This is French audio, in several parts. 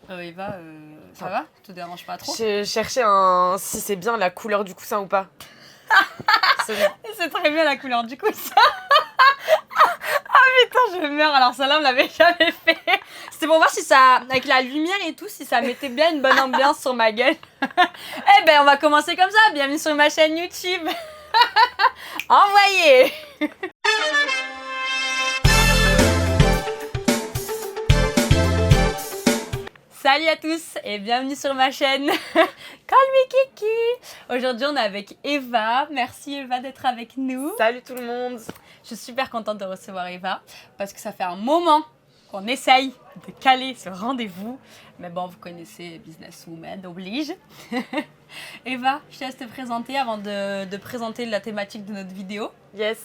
Eva, ça va? Ça te dérange pas trop? Je cherchais si c'est bien la couleur du coussin ou pas. C'est très bien la couleur du coussin. Putain, je meurs. Alors celle-là, on l'avait jamais fait. C'était pour voir si ça, avec la lumière et tout, si ça mettait bien une bonne ambiance sur ma gueule. Eh ben, on va commencer comme ça. Bienvenue sur ma chaîne YouTube. Envoyez. Salut à tous et bienvenue sur ma chaîne. Call me Kiki. Aujourd'hui, on est avec Eva. Merci Eva d'être avec nous. Salut tout le monde. Je suis super contente de recevoir Eva parce que ça fait un moment qu'on essaye de caler ce rendez-vous. Mais bon, vous connaissez Businesswoman oblige. Eva, je te laisse te présenter avant de présenter la thématique de notre vidéo. Yes.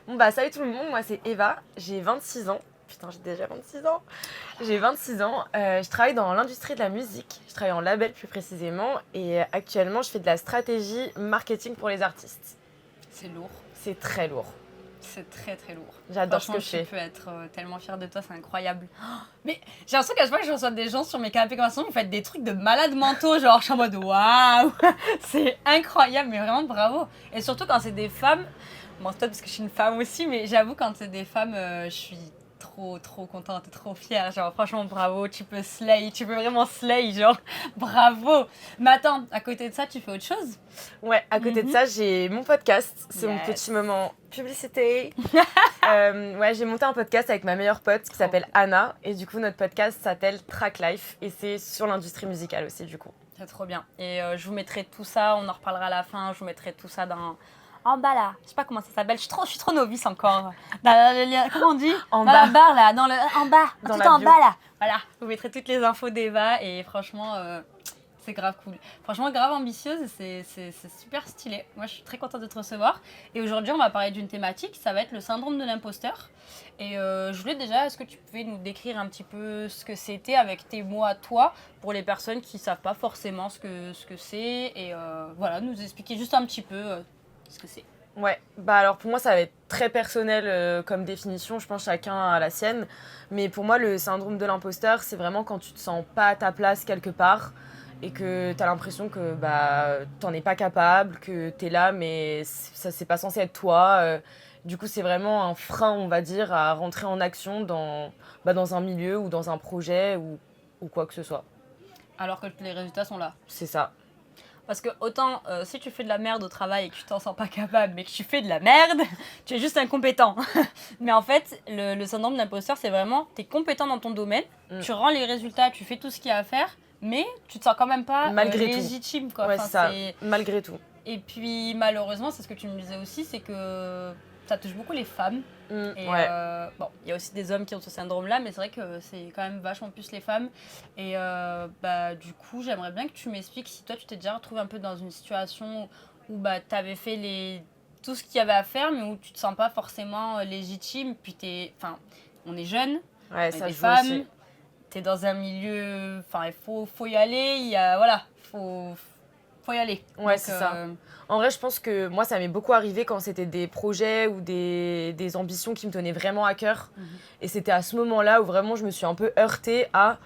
Bon salut tout le monde, moi c'est Eva, j'ai 26 ans. Putain, j'ai déjà 26 ans. J'ai 26 ans, je travaille dans l'industrie de la musique. Je travaille en label plus précisément et actuellement je fais de la stratégie marketing pour les artistes. C'est lourd. C'est très lourd. C'est très très lourd. J'adore ce que je fais. Je peux être tellement fière de toi, c'est incroyable. Mais j'ai l'impression qu'à chaque fois que je reçois des gens sur mes canapés conversations, vous faites des trucs de malades mentaux, genre je suis en mode waouh, c'est incroyable, mais vraiment bravo. Et surtout quand c'est des femmes, bon c'est peut-être parce que je suis une femme aussi, mais j'avoue quand c'est des femmes, je suis trop contente et trop fière, genre franchement bravo, tu peux slay, tu peux vraiment slay, genre bravo. Mais attends, à côté de ça, tu fais autre chose? Ouais, à côté de ça, j'ai mon podcast, c'est mon petit moment publicité. Ouais, j'ai monté un podcast avec ma meilleure pote qui s'appelle Anna et du coup notre podcast s'appelle Track Life et c'est sur l'industrie musicale aussi du coup. C'est trop bien. Et je vous mettrai tout ça, on en reparlera à la fin, je vous mettrai tout ça en bas là, je sais pas comment ça s'appelle, je suis trop novice encore. Comment on dit? En dans bas. la barre là, en bas, Dans tout la en bio. bas là. Voilà, vous mettrez toutes les infos d'Eva et franchement, c'est grave cool. Franchement, grave ambitieuse et c'est super stylé. Moi, je suis très contente de te recevoir. Et aujourd'hui, on va parler d'une thématique, ça va être le syndrome de l'imposteur. Et je voulais déjà, est-ce que tu pouvais nous décrire un petit peu ce que c'était avec tes mots à toi pour les personnes qui ne savent pas forcément ce que c'est et voilà, nous expliquer juste un petit peu ce que c'est. Ouais, alors pour moi ça va être très personnel comme définition, je pense chacun a la sienne. Mais pour moi le syndrome de l'imposteur c'est vraiment quand tu te sens pas à ta place quelque part et que t'as l'impression que t'en es pas capable, que t'es là mais ça c'est pas censé être toi. Du coup c'est vraiment un frein on va dire à rentrer en action dans un milieu ou dans un projet ou quoi que ce soit. Alors que les résultats sont là. C'est ça. Parce que autant si tu fais de la merde au travail et que tu t'en sens pas capable, mais que tu fais de la merde, tu es juste incompétent. Mais en fait, le syndrome de l'imposteur, c'est vraiment, tu es compétent dans ton domaine, tu rends les résultats, tu fais tout ce qu'il y a à faire, mais tu te sens quand même pas légitime. Quoi. Ouais, enfin, ça, malgré tout. Et puis malheureusement, c'est ce que tu me disais aussi, c'est que ça touche beaucoup les femmes. Et ouais. Bon, il y a aussi des hommes qui ont ce syndrome-là, mais c'est vrai que c'est quand même vachement plus les femmes. Et du coup, j'aimerais bien que tu m'expliques si toi, tu t'es déjà retrouvée un peu dans une situation où tu avais fait tout ce qu'il y avait à faire, mais où tu te sens pas forcément légitime. Puis on est jeunes, ouais, on est ça des joue femmes, aussi. t'es dans un milieu, il faut y aller, voilà, faut y aller. Ouais, donc, c'est ça. En vrai, je pense que moi, ça m'est beaucoup arrivé quand c'était des projets ou des ambitions qui me tenaient vraiment à cœur. Et c'était à ce moment-là où vraiment je me suis un peu heurtée à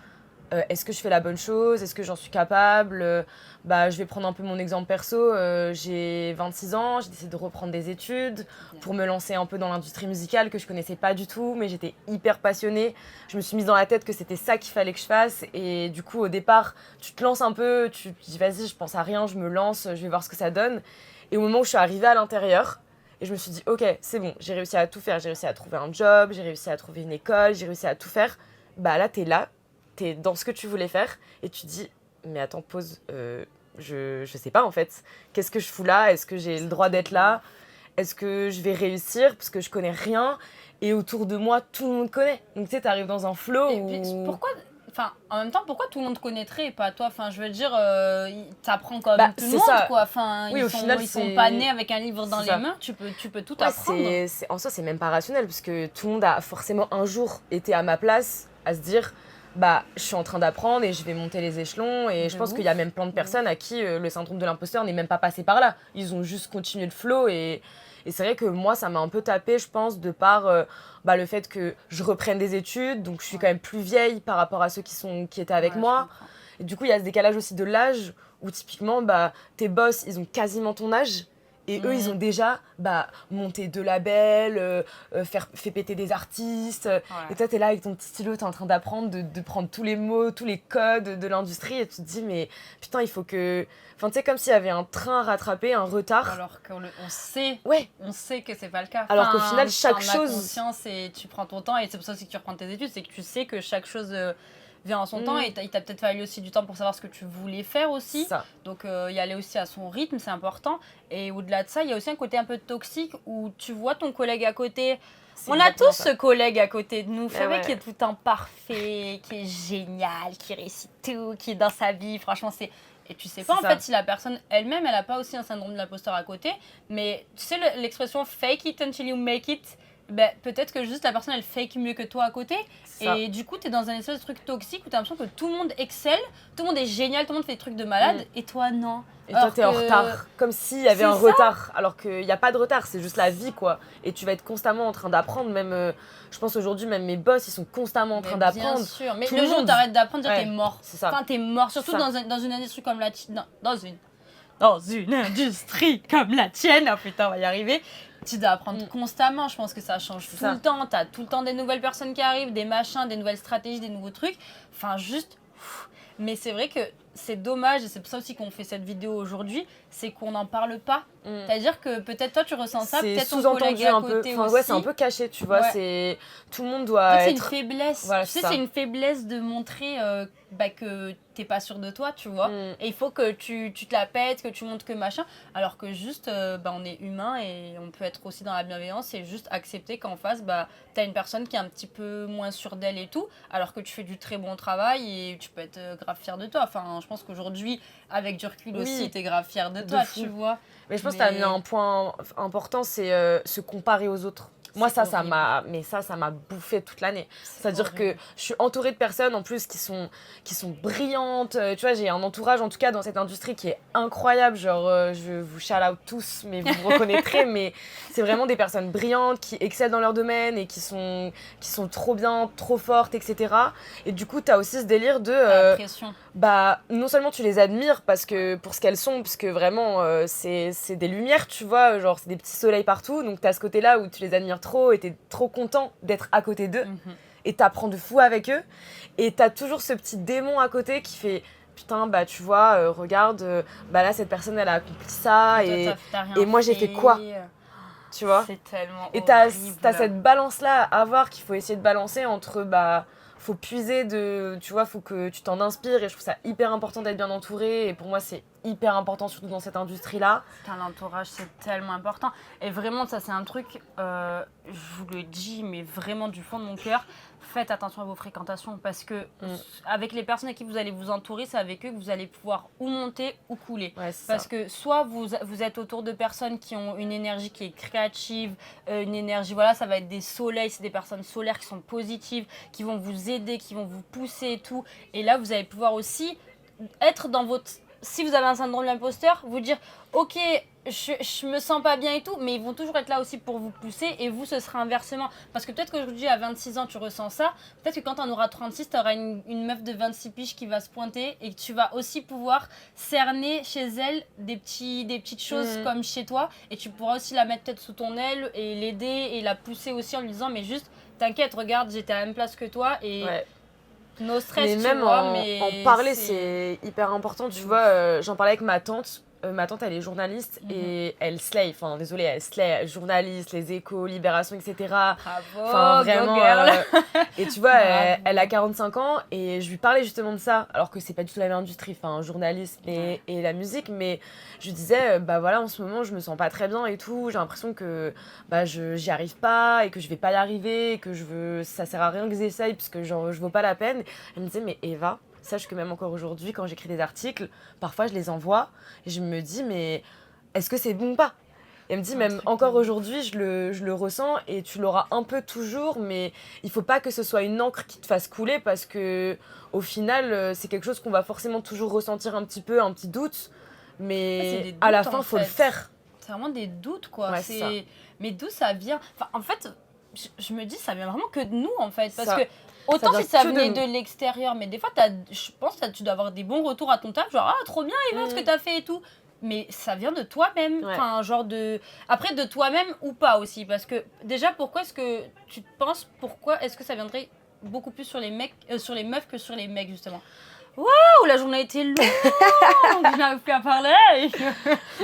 est-ce que je fais la bonne chose? Est-ce que j'en suis capable? Je vais prendre un peu mon exemple perso. J'ai 26 ans, j'ai décidé de reprendre des études pour me lancer un peu dans l'industrie musicale que je connaissais pas du tout, mais j'étais hyper passionnée. Je me suis mise dans la tête que c'était ça qu'il fallait que je fasse. Et du coup, au départ, tu te lances un peu, tu te dis vas-y, je pense à rien, je me lance, je vais voir ce que ça donne. Et au moment où je suis arrivée à l'intérieur, et je me suis dit ok, c'est bon, j'ai réussi à tout faire. J'ai réussi à trouver un job, j'ai réussi à trouver une école, j'ai réussi à tout faire. Là, t'es dans ce que tu voulais faire et tu te dis mais attends pause, je sais pas en fait, qu'est-ce que je fous là, est-ce que j'ai le droit d'être là, est-ce que je vais réussir parce que je connais rien et autour de moi tout le monde connaît, donc tu sais t'arrives dans un flow et puis, en même temps, pourquoi tout le monde connaîtrait et pas toi? Je veux dire, t'apprends comme tout le monde, ça. quoi. Oui, au final, ils sont pas nés avec un livre dans les mains, tu peux tout apprendre. En soi, c'est même pas rationnel, parce que tout le monde a forcément un jour été à ma place, à se dire, je suis en train d'apprendre et je vais monter les échelons, et je pense qu'il y a même plein de personnes à qui le syndrome de l'imposteur n'est même pas passé par là. Ils ont juste continué le flow, et Et c'est vrai que moi, ça m'a un peu tapé, je pense, de par le fait que je reprenne des études, donc je suis quand même plus vieille par rapport à ceux qui étaient avec moi. Et du coup, il y a ce décalage aussi de l'âge où typiquement, tes boss, ils ont quasiment ton âge. Et eux, ils ont déjà monté 2 labels, fait péter des artistes. Ouais. Et toi, t'es là avec ton petit stylo, t'es en train d'apprendre, de prendre tous les mots, tous les codes de l'industrie. Et tu te dis, mais putain, il faut que... Enfin, tu sais, comme s'il y avait un train à rattraper, un retard. Alors qu'on sait, ouais. On sait que c'est pas le cas. Alors qu'au final, chaque chose... Tu as conscience et tu prends ton temps. Et c'est pour ça aussi que tu reprends tes études. C'est que tu sais que chaque chose... vient en son temps et il t'a peut-être fallu aussi du temps pour savoir ce que tu voulais faire aussi. Ça. Donc y aller aussi à son rythme, c'est important. Et au-delà de ça, il y a aussi un côté un peu toxique où tu vois ton collègue à côté. On a tous ce collègue à côté de nous, qui est tout le temps parfait, qui est génial, qui réussit tout, qui est dans sa vie. Franchement, c'est... Et tu sais pas en fait si la personne elle-même, elle a pas aussi un syndrome de l'imposteur à côté. Mais tu sais l'expression fake it until you make it. Ben, peut-être que juste la personne elle fake mieux que toi à côté et du coup t'es dans un espèce de truc toxique où t'as l'impression que tout le monde excelle, tout le monde est génial, tout le monde fait des trucs de malade et toi non. Et toi t'es en retard, comme s'il y avait un retard alors qu'il n'y a pas de retard, c'est juste la vie quoi. Et tu vas être constamment en train d'apprendre, même je pense aujourd'hui même mes boss ils sont constamment en train d'apprendre. Bien sûr, mais le jour où t'arrêtes d'apprendre, t'es mort. C'est ça. Enfin t'es mort, surtout dans une industrie comme la tienne, dans une industrie comme la tienne, oh putain on va y arriver. Tu dois apprendre constamment, je pense que ça change tout le temps. Tu as tout le temps des nouvelles personnes qui arrivent, des machins, des nouvelles stratégies, des nouveaux trucs. Enfin, juste... Mais c'est vrai que c'est dommage, et c'est pour ça aussi qu'on fait cette vidéo aujourd'hui, c'est qu'on n'en parle pas. C'est-à-dire que peut-être toi tu ressens ça, peut-être ton collègue à côté aussi. Ouais, c'est un peu caché, tu vois. C'est... Tout le monde doit être... C'est une faiblesse. Voilà, tu sais, c'est une faiblesse de montrer que t'es pas sûr de toi, tu vois. Et il faut que tu te la pètes, que tu montres que machin. Alors que juste, on est humain et on peut être aussi dans la bienveillance et juste accepter qu'en face, t'as une personne qui est un petit peu moins sûre d'elle et tout, alors que tu fais du très bon travail et tu peux être grave fier de toi. Enfin, je pense qu'aujourd'hui, avec du recul aussi, t'es grave fier de toi, tu vois. Mais je pense que t'as mis un point important, c'est se comparer aux autres. Moi, ça m'a bouffé toute l'année. C'est-à-dire que je suis entourée de personnes en plus qui sont brillantes. Tu vois, j'ai un entourage en tout cas dans cette industrie qui est incroyable. Genre, je vous shout out tous, mais vous vous reconnaîtrez. Mais c'est vraiment des personnes brillantes qui excellent dans leur domaine et qui sont trop bien, trop fortes, etc. Et du coup, t'as aussi ce délire de... la pression. Non seulement tu les admires parce que pour ce qu'elles sont, parce que vraiment c'est des lumières, tu vois, genre c'est des petits soleils partout, donc t'as ce côté-là où tu les admires trop et t'es trop content d'être à côté d'eux et t'apprends de fou avec eux et t'as toujours ce petit démon à côté qui fait putain tu vois regarde là cette personne elle a accompli ça et moi j'ai fait quoi, tu vois. C'est tellement et t'as cette balance-là à avoir qu'il faut essayer de balancer entre faut puiser tu vois, faut que tu t'en inspires et je trouve ça hyper important d'être bien entouré et pour moi c'est hyper important surtout dans cette industrie-là. L'entourage c'est tellement important et vraiment ça c'est un truc, je vous le dis mais vraiment du fond de mon cœur, faites attention à vos fréquentations parce que avec les personnes avec qui vous allez vous entourer, c'est avec eux que vous allez pouvoir ou monter ou couler. Parce que soit vous êtes autour de personnes qui ont une énergie qui est créative, une énergie, voilà, ça va être des soleils, c'est des personnes solaires qui sont positives, qui vont vous aider, qui vont vous pousser et tout. Et là, vous allez pouvoir aussi être dans votre... Si vous avez un syndrome de l'imposteur, vous dire ok, je me sens pas bien et tout, mais ils vont toujours être là aussi pour vous pousser et vous ce sera inversement. Parce que peut-être qu'aujourd'hui à 26 ans tu ressens ça, peut-être que quand t'en auras 36, t'auras une meuf de 26 piges qui va se pointer et que tu vas aussi pouvoir cerner chez elle des petites choses comme chez toi et tu pourras aussi la mettre peut-être sous ton aile et l'aider et la pousser aussi en lui disant mais juste t'inquiète, regarde j'étais à la même place que toi et... No stress, mais même en parler c'est hyper important, tu vois. J'en parlais avec ma tante. Ma tante elle est journaliste et elle slay, enfin désolée, elle slay, journaliste, les Échos, Libération, etc. Bravo, enfin vraiment girl. et tu vois elle a 45 ans et je lui parlais justement de ça alors que c'est pas du tout la même industrie, enfin journaliste et la musique, mais je lui disais voilà en ce moment je me sens pas très bien et tout, j'ai l'impression que j'y arrive pas et que je vais pas y arriver et que ça sert à rien que j'essaye parce que genre je vaux pas la peine. Elle me disait mais Eva, sache que même encore aujourd'hui, quand j'écris des articles, parfois je les envoie et je me dis, mais est-ce que c'est bon ou pas ? Et elle me dit, même encore aujourd'hui, je le ressens et tu l'auras un peu toujours, mais il faut pas que ce soit une encre qui te fasse couler parce que au final, c'est quelque chose qu'on va forcément toujours ressentir un petit peu, un petit doute, mais à la fin, il faut le faire. C'est vraiment des doutes, quoi. Ouais, c'est ça. Mais d'où ça vient? Enfin, en fait, je me dis, ça vient vraiment que de nous, en fait. Parce Ça- que, autant vient si ça que de venait nous. de l'extérieur, mais des fois, je pense que tu dois avoir des bons retours à ton taf, genre, ah, trop bien, Eva, ce que t'as fait et tout. Mais ça vient de toi-même. Ouais. Enfin, genre de. Après, de toi-même ou pas aussi. Parce que, déjà, pourquoi est-ce que tu te penses, pourquoi est-ce que ça viendrait beaucoup plus sur les mecs, sur les meufs que sur les mecs, justement? Waouh, la journée a été longue, je n'arrive plus à parler.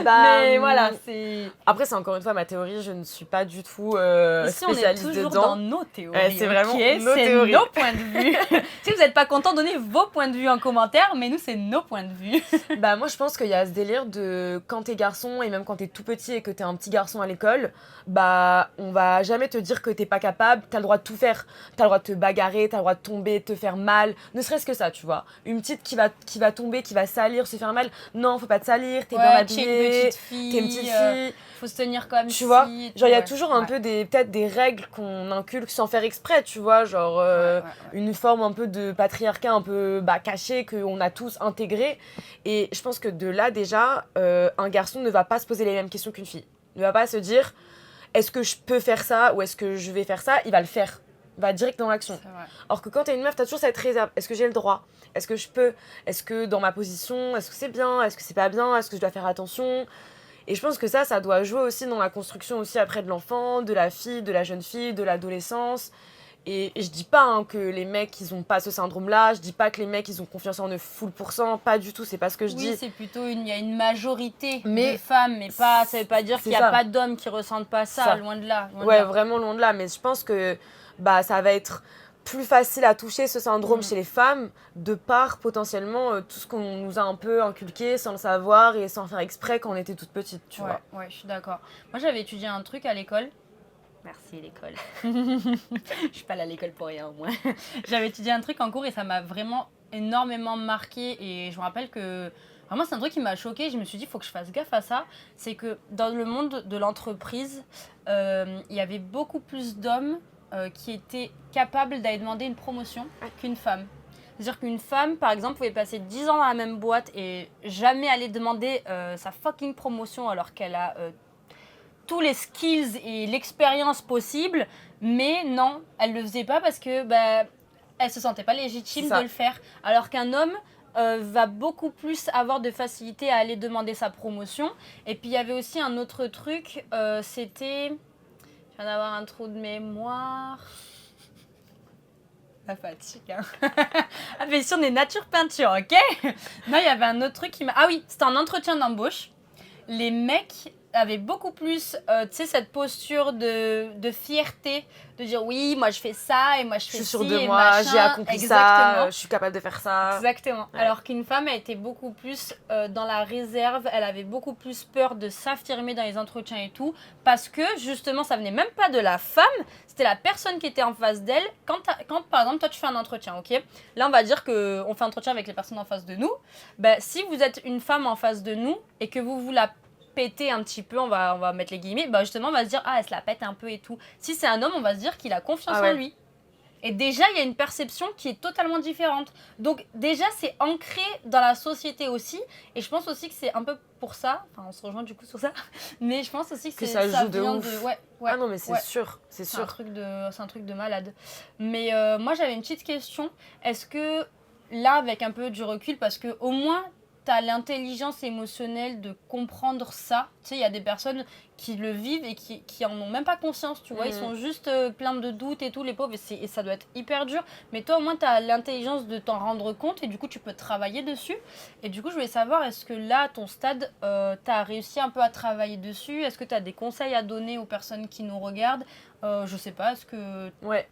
Mais voilà, c'est. Après, c'est encore une fois ma théorie, je ne suis pas du tout Ici, on est spécialiste toujours dedans. dans nos théories. Ouais, c'est vraiment ok, nos c'est théories. nos points de vue. Si vous n'êtes pas content, donnez vos points de vue en commentaire, mais nous, c'est nos points de vue. Bah moi je pense qu'il y a ce délire de quand t'es garçon et même quand t'es tout petit et que t'es un petit garçon à l'école, bah on va jamais te dire que t'es pas capable, t'as le droit de tout faire, t'as le droit de te bagarrer, t'as le droit de tomber, de te faire mal, ne serait-ce que ça tu vois. Une petite qui va tomber, qui va salir, se faire mal, non faut pas te salir, t'es bien t'es une habillée, petite fille. t'es une petite fille. Faut se tenir comme Tu vois, genre il y a ouais, toujours un peu peut-être des règles qu'on inculque sans faire exprès, tu vois, genre ouais. une forme un peu de patriarcat un peu caché qu'on a tous intégré. Et je pense que de là déjà, un garçon ne va pas se poser les mêmes questions qu'une fille. Ne va pas se dire, est-ce que je peux faire ça ou est-ce que je vais faire ça? Il va le faire. Il va direct dans l'action. C'est vrai. Or que quand t'es une meuf, t'as toujours cette réserve. Est-ce que j'ai le droit? Est-ce que je peux? Est-ce que dans ma position, est-ce que c'est bien? Est-ce que c'est pas bien? Est-ce que je dois faire attention? Et je pense que ça doit jouer aussi dans la construction aussi après de l'enfant, de la fille, de la jeune fille, de l'adolescence. Et je dis pas que les mecs, ils ont pas ce syndrome-là, je dis pas que les mecs, ils ont confiance en eux full %, pas du tout, c'est pas ce que je dis. Oui, c'est plutôt il y a une majorité Mais de femmes, mais pas, ça veut pas dire qu'il y a ça. pas d'hommes qui ressentent pas ça, loin de là. Loin de Ouais, là. vraiment loin de là, mais je pense que ça va être plus facile à toucher ce syndrome chez les femmes, de par potentiellement tout ce qu'on nous a un peu inculqué sans le savoir et sans faire exprès quand on était toute petite, tu vois. Ouais, je suis d'accord. Moi, j'avais étudié un truc à l'école. Merci l'école. Je suis pas allée à l'école pour rien, au moins. J'avais étudié un truc en cours et ça m'a vraiment énormément marqué. Et je me rappelle que vraiment, c'est un truc qui m'a choquée. Je me suis dit, il faut que je fasse gaffe à ça. C'est que dans le monde de l'entreprise, il y avait beaucoup plus d'hommes qui étaient capables d'aller demander une promotion qu'une femme. C'est-à-dire qu'une femme, par exemple, pouvait passer 10 ans dans la même boîte et jamais aller demander sa fucking promotion alors qu'elle a tous les skills et l'expérience possible. Mais non, elle le faisait pas parce que elle se sentait pas légitime de le faire. Alors qu'un homme va beaucoup plus avoir de facilité à aller demander sa promotion. Et puis il y avait aussi un autre truc, c'était... Je viens d'avoir un trou de mémoire. La fatigue, hein. Ah, mais si on est nature peinture, ok? Non, il y avait un autre truc qui m'a... Ah oui, c'était un entretien d'embauche. Les mecs avaient beaucoup plus, tu sais, cette posture de fierté, de dire oui, moi je fais ça et moi je fais ci. Je suis sûre de et moi, machin. j'ai accompli Exactement. ça, je suis capable de faire ça. Exactement. Ouais. Alors qu'une femme, elle était beaucoup plus dans la réserve, elle avait beaucoup plus peur de s'affirmer dans les entretiens et tout, parce que justement, ça venait même pas de la femme, c'était la personne qui était en face d'elle. Quand par exemple, toi, tu fais un entretien, ok? Là, on va dire qu'on fait un entretien avec les personnes en face de nous. Si vous êtes une femme en face de nous et que vous la péter un petit peu, on va mettre les guillemets, justement on va se dire elle se la pète un peu et tout. Si c'est un homme, on va se dire qu'il a confiance en lui. Et déjà il y a une perception qui est totalement différente. Donc déjà c'est ancré dans la société aussi, et je pense aussi que c'est un peu pour ça, enfin on se rejoint du coup sur ça, mais je pense aussi que ça joue de vient ouf. Ah non mais c'est sûr, c'est sûr. C'est un truc de malade. Mais moi j'avais une petite question, est-ce que là avec un peu du recul, parce que au moins t'as l'intelligence émotionnelle de comprendre ça. Tu sais, il y a des personnes qui le vivent et qui en ont même pas conscience, tu vois. Ils sont juste pleins de doutes et tout, les pauvres, et ça doit être hyper dur. Mais toi, au moins, t'as l'intelligence de t'en rendre compte et du coup, tu peux travailler dessus. Et du coup, je voulais savoir, est-ce que là, à ton stade, t'as réussi un peu à travailler dessus? Est-ce que t'as des conseils à donner aux personnes qui nous regardent? Je sais pas, est-ce que... Ouais.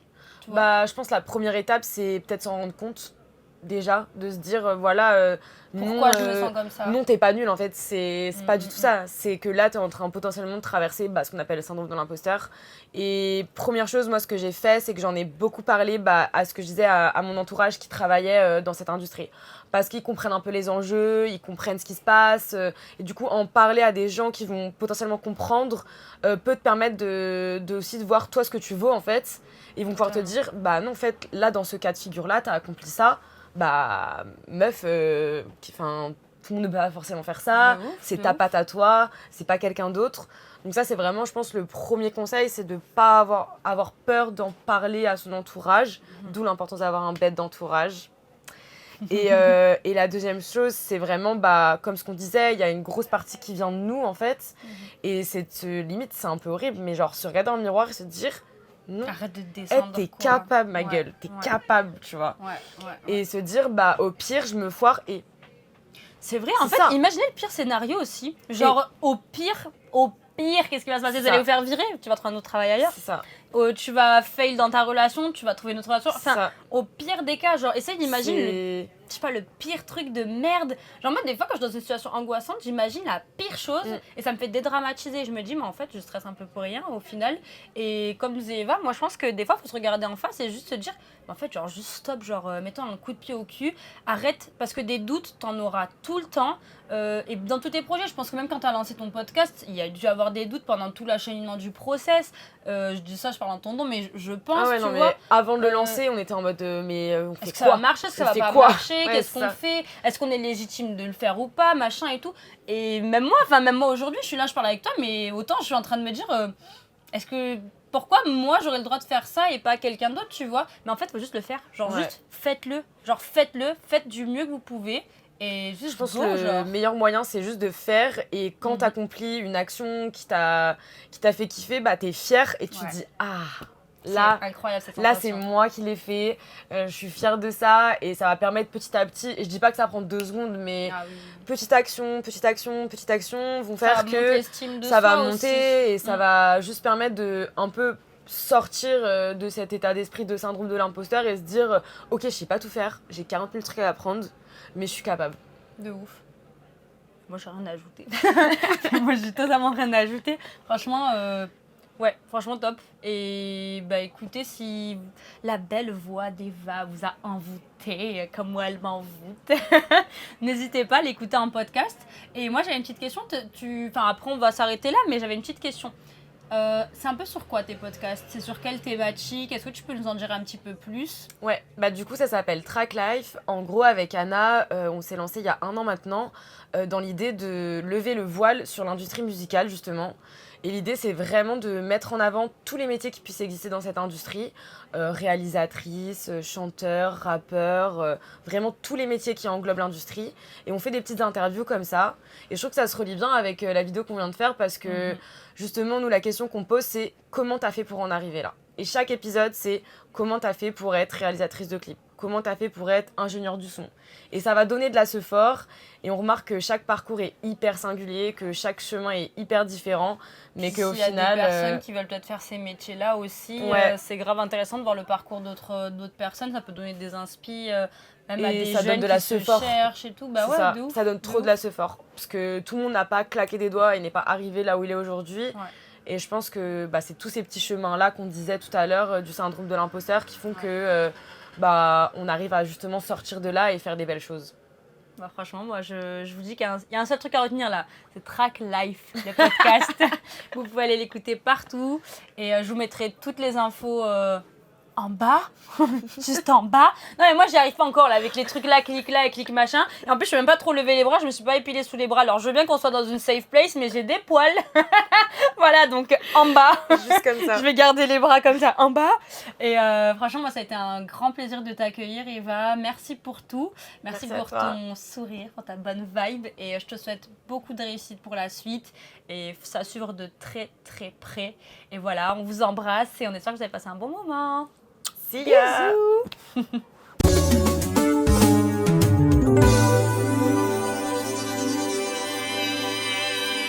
Je pense que la première étape, c'est peut-être s'en rendre compte. Déjà, de se dire, pourquoi je me sens comme ça? Non, t'es pas nul en fait, c'est pas du tout ça. C'est que là, t'es en train potentiellement de traverser ce qu'on appelle le syndrome de l'imposteur. Et première chose, moi, ce que j'ai fait, c'est que j'en ai beaucoup parlé à ce que je disais à mon entourage qui travaillait dans cette industrie. Parce qu'ils comprennent un peu les enjeux, ils comprennent ce qui se passe. Et du coup, en parler à des gens qui vont potentiellement comprendre peut te permettre aussi de voir toi ce que tu vaux en fait. Ils vont pouvoir te dire, non, en fait, là, dans ce cas de figure-là, t'as accompli ça. Meuf, tout le monde ne peut pas forcément faire ça, De ouf, c'est de ta ouf. patte à toi, c'est pas quelqu'un d'autre. Donc ça, c'est vraiment, je pense, le premier conseil, c'est de pas avoir peur d'en parler à son entourage, d'où l'importance d'avoir un bête d'entourage. Et la deuxième chose, c'est vraiment, comme ce qu'on disait, il y a une grosse partie qui vient de nous, en fait. Et limite, c'est un peu horrible, mais genre se regarder dans le miroir et se dire, non, Arrête de descendre. t'es quoi. capable, ma Ouais, gueule, t'es ouais. capable, tu vois. Ouais. Et se dire, au pire, je me foire et C'est vrai, en C'est fait, ça. imaginez le pire scénario aussi. Genre, au pire, qu'est-ce qui va se passer? C'est Vous allez ça. vous faire virer, tu vas trouver un autre travail ailleurs. c'est ça. Tu vas fail dans ta relation, tu vas trouver une autre relation. C'est Enfin, ça. au pire des cas, genre, essaye d'imaginer C'est- je sais pas, le pire truc de merde. Genre, moi, des fois, quand je suis dans une situation angoissante, j'imagine la pire chose et ça me fait dédramatiser. Je me dis, mais en fait, je stresse un peu pour rien au final. Et comme disait Eva, moi, je pense que des fois, il faut se regarder en face et juste se dire, en fait, genre, juste stop, genre, mettons un coup de pied au cul, arrête, parce que des doutes, t'en auras tout le temps. Et dans tous tes projets, je pense que même quand t'as lancé ton podcast, il y a dû avoir des doutes pendant tout l'acheminement du process. Je dis ça, je parle en ton nom, mais je pense, Ah ouais, tu non, vois. mais avant de le lancer, on était en mode, on fait Est-ce que ça va quoi? marcher? Est-ce que ça On fait va pas quoi? marcher? Ouais, Qu'est-ce c'est qu'on ça. fait? Est-ce qu'on est légitime de le faire ou pas? Machin et tout. Et même moi aujourd'hui, je suis là, je parle avec toi, mais autant je suis en train de me dire, est-ce que pourquoi moi j'aurais le droit de faire ça et pas quelqu'un d'autre, tu vois? Mais en fait, faut juste le faire. Genre Ouais. juste faites-le. Genre faites-le, faites du mieux que vous pouvez. Et juste Je pense go, que le genre. meilleur moyen, c'est juste de faire. Et quand t'accomplis une action qui t'a fait kiffer, t'es fier et tu Ouais. te dis, ah, C'est là, incroyable cette là c'est sensation. moi qui l'ai fait. Je suis fière de ça et ça va permettre petit à petit. Et je dis pas que ça prend 2 secondes, mais Ah oui. petite action vont Ça va faire monter que l'estime de ça va soi monter aussi. et ça va juste permettre de un peu sortir de cet état d'esprit de syndrome de l'imposteur et se dire ok, je sais pas tout faire, j'ai 40 000 trucs à apprendre, mais je suis capable. De ouf. Moi, j'ai rien à ajouter. Moi, j'ai totalement rien à ajouter. Franchement, ouais, franchement top. Et écoutez, si la belle voix d'Eva vous a envoûté, comme moi elle m'envoûte, n'hésitez pas à l'écouter en podcast. Et moi, j'avais une petite question. Enfin, après, on va s'arrêter là, mais j'avais une petite question. C'est un peu sur quoi tes podcasts? C'est sur quelle thématique? Est-ce que tu peux nous en dire un petit peu plus? Ouais, du coup ça s'appelle Track Life. En gros avec Anna, on s'est lancé il y a 1 an maintenant dans l'idée de lever le voile sur l'industrie musicale justement. Et l'idée c'est vraiment de mettre en avant tous les métiers qui puissent exister dans cette industrie. Réalisatrice, chanteur, rappeur, vraiment tous les métiers qui englobent l'industrie. Et on fait des petites interviews comme ça. Et je trouve que ça se relie bien avec la vidéo qu'on vient de faire parce que justement nous la question qu'on pose c'est comment t'as fait pour en arriver là? Et chaque épisode, c'est comment t'as fait pour être réalisatrice de clip, comment t'as fait pour être ingénieur du son. Et ça va donner de la fort et on remarque que chaque parcours est hyper singulier, que chaque chemin est hyper différent, mais qu'au final... S'il y a des personnes qui veulent peut-être faire ces métiers-là aussi, Ouais. c'est grave intéressant de voir le parcours d'autres personnes, ça peut donner des inspi, même à Et des ça donne jeunes de la qui se sephore. cherchent et tout. Bah c'est ouais, ça, de ouf. ça donne trop de la fort parce que tout le monde n'a pas claqué des doigts et n'est pas arrivé là où il est aujourd'hui. Ouais. Et je pense que c'est tous ces petits chemins-là qu'on disait tout à l'heure du syndrome de l'imposteur qui font que on arrive à justement sortir de là et faire des belles choses. Bah franchement, moi je vous dis qu'il y a un seul truc à retenir là, c'est Track Life, le podcast. Vous pouvez aller l'écouter partout et je vous mettrai toutes les infos en bas, juste en bas. Non mais moi j'y arrive pas encore là avec les trucs là, clic machin. Et en plus je peux même pas trop lever les bras, je me suis pas épilée sous les bras. Alors je veux bien qu'on soit dans une safe place mais j'ai des poils. Voilà donc en bas. Juste comme ça. Je vais garder les bras comme ça en bas. Et franchement moi ça a été un grand plaisir de t'accueillir Eva. Merci pour tout. Merci à pour toi. ton sourire, pour ta bonne vibe. Et je te souhaite beaucoup de réussite pour la suite. Et ça suivre de très très près. Et voilà, on vous embrasse et on espère que vous avez passé un bon moment. See ya. Bisous.